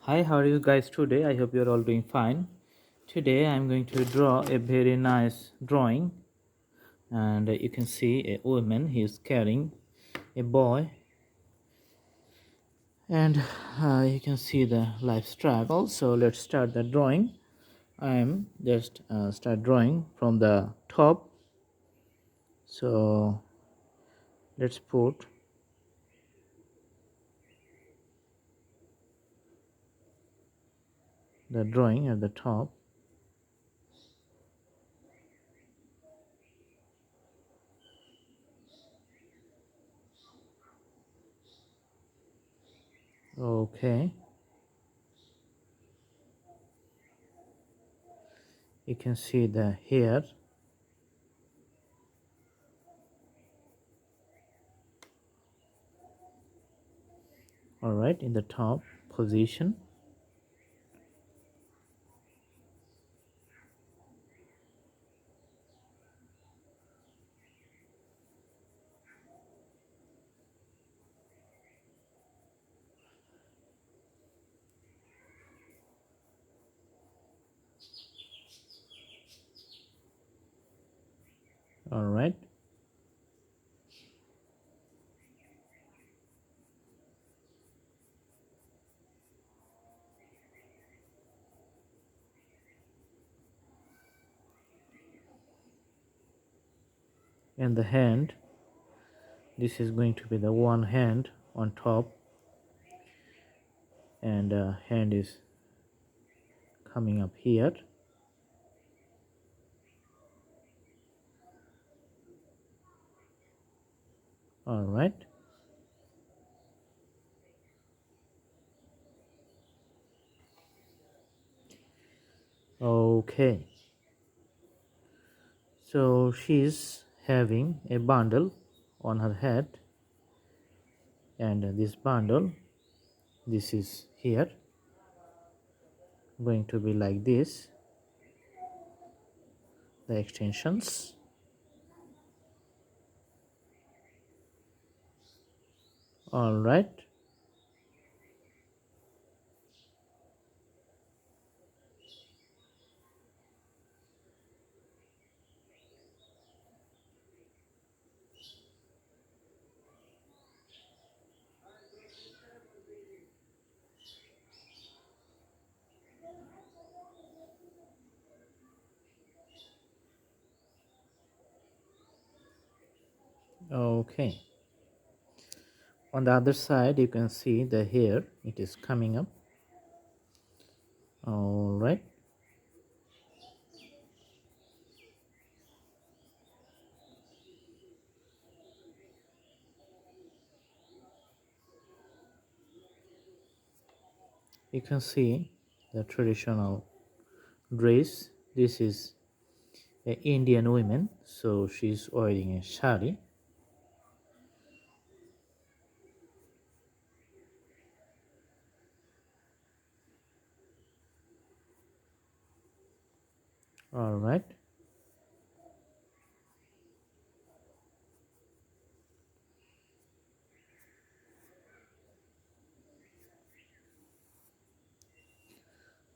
Hi, how are you guys today? I hope you're all doing fine. Today I'm going to draw a very nice drawing, and you can see a woman. He is carrying a boy, and you can see the life struggle. So let's start the drawing. I'm just start drawing from the top. So let's put the drawing at the top. Okay, you can see the hair. All right, in the top position. All right. And the hand, this is going to be the one hand on top, and hand is coming up here. All right, okay, so she's having a bundle on her head, and this bundle, this is here, going to be like this, the extensions. All right, okay, on the other side you can see the hair, it is coming up. All right, you can see the traditional dress. This is a Indian woman, so she's wearing a sari. All right,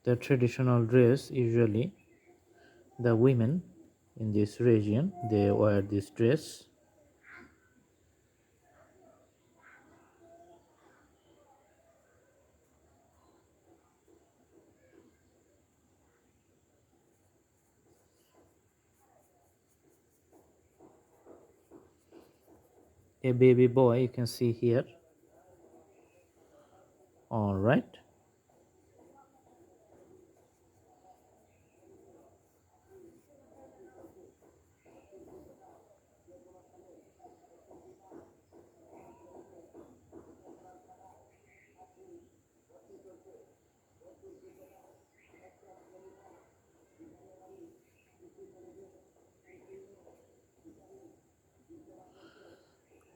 the traditional dress, usually the women in this region, they wear this dress. A baby boy, you can see here. All right,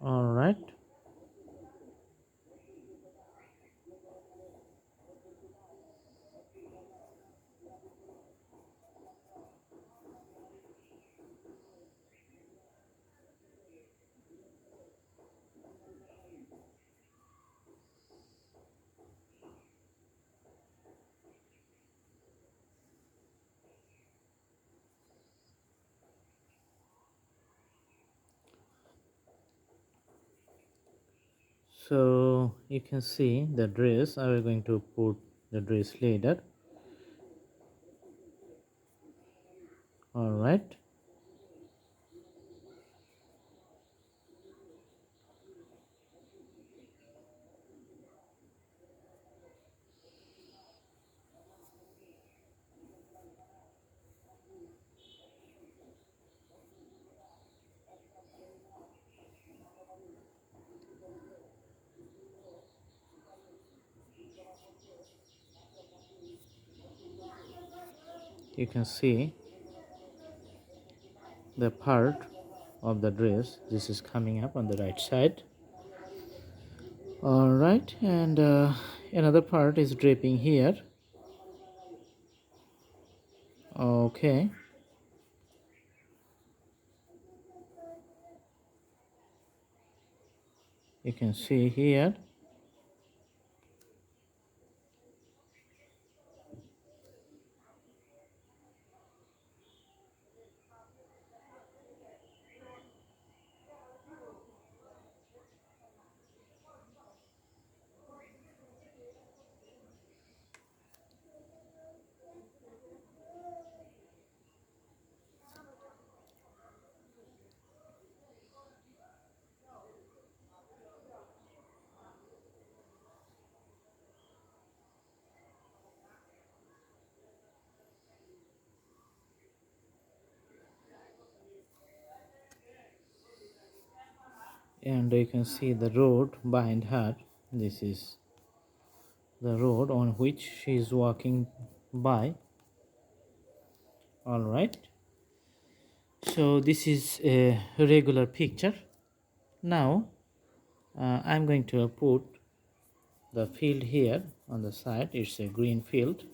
all right, So you can see the dress. I will going to put the dress later. All right. You can see the part of the dress. This is coming up on the right side. All right, and another part is draping here. Okay, you can see here. And you can see the road behind her. This is the road on which she is walking by. All right, so this is a regular picture. Now I'm going to put the field here on the side. It's a green field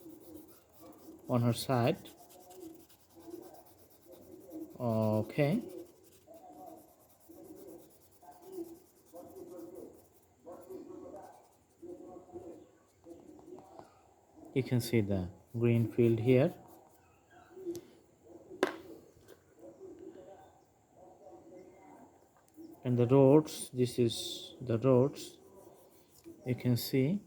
on her side. Okay, you can see the green field here. And the roads, this is the roads. You can see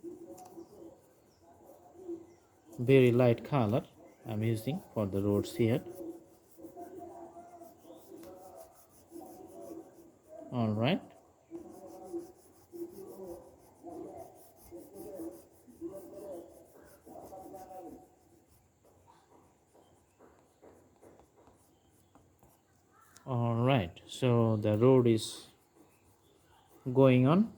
very light color I'm using for the roads here. All right, all right, so the road is going on.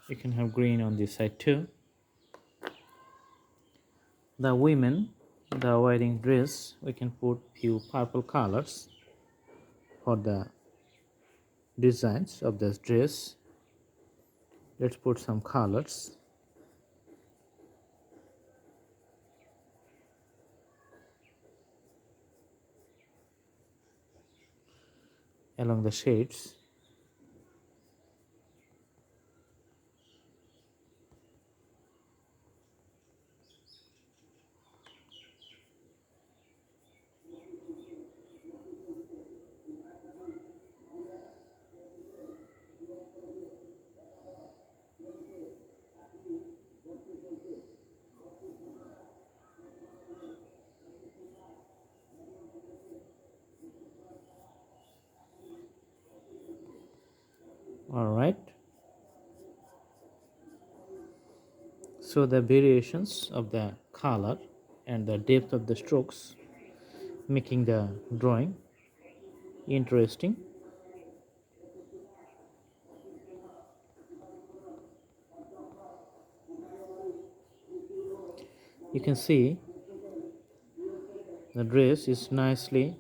You can have green on this side too. The women, the wearing dress, we can put few purple colors for the designs of this dress. Let's put some colors along the shades. All right, so the variations of the color and the depth of the strokes making the drawing interesting. You can see the dress is nicely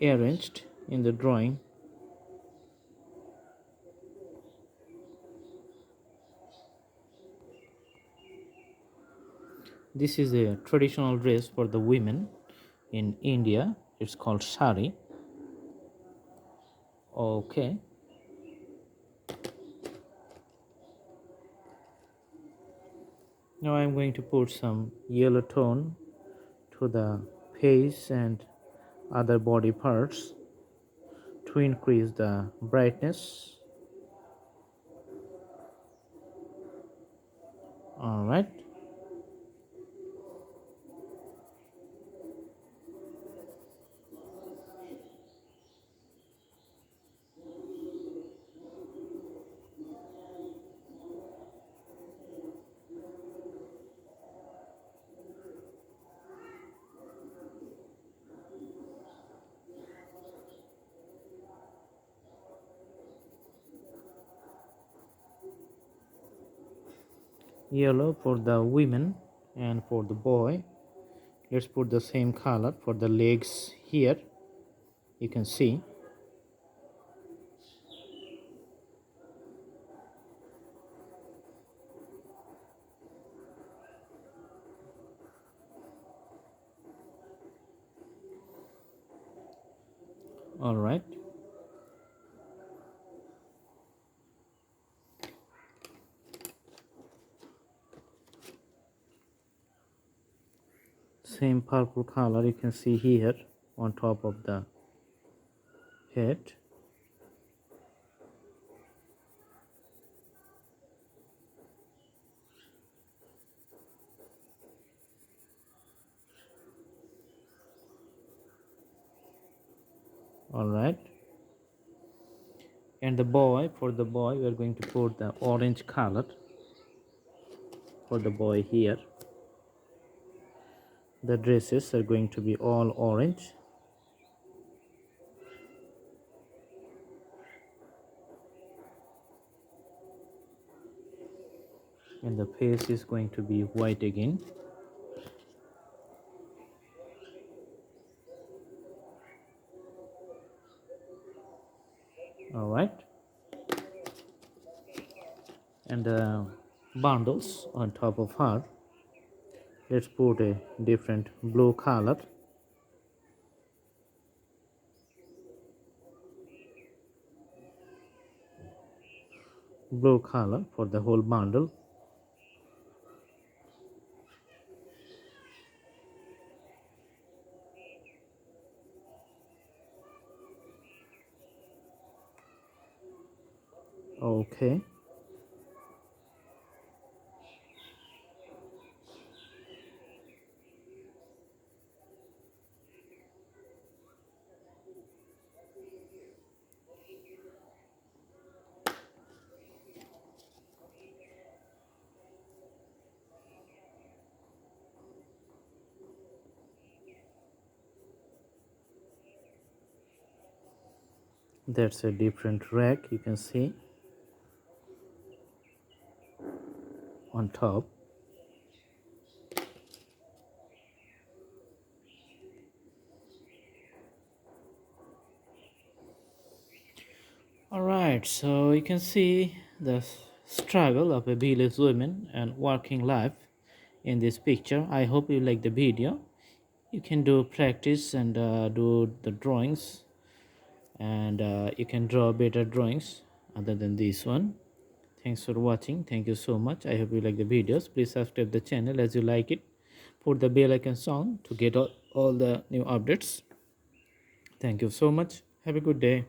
arranged in the drawing. This is a traditional dress for the women in India. It's called sari. Okay. Now I'm going to put some yellow tone to the face and other body parts to increase the brightness. All right. Yellow for the women and for the boy. Let's put the same color for the legs here. You can see. All right. Same purple color you can see here on top of the head. All right. And the boy, for the boy we are going to put the orange color for the boy here. The dresses are going to be all orange. And the face is going to be white again. All right. And the bundles on top of her, let's put a different blue color. Blue color for the whole bundle. Okay. That's a different rack you can see on top. All right, so you can see the struggle of a village woman and working life in this picture. I hope you like the video. You can do practice and do the drawings, and you can draw better drawings other than this one. Thanks for watching. Thank you so much. I hope you like the videos. Please subscribe the channel as you like it. Put the bell icon on to get all the new updates. Thank you so much. Have a good day.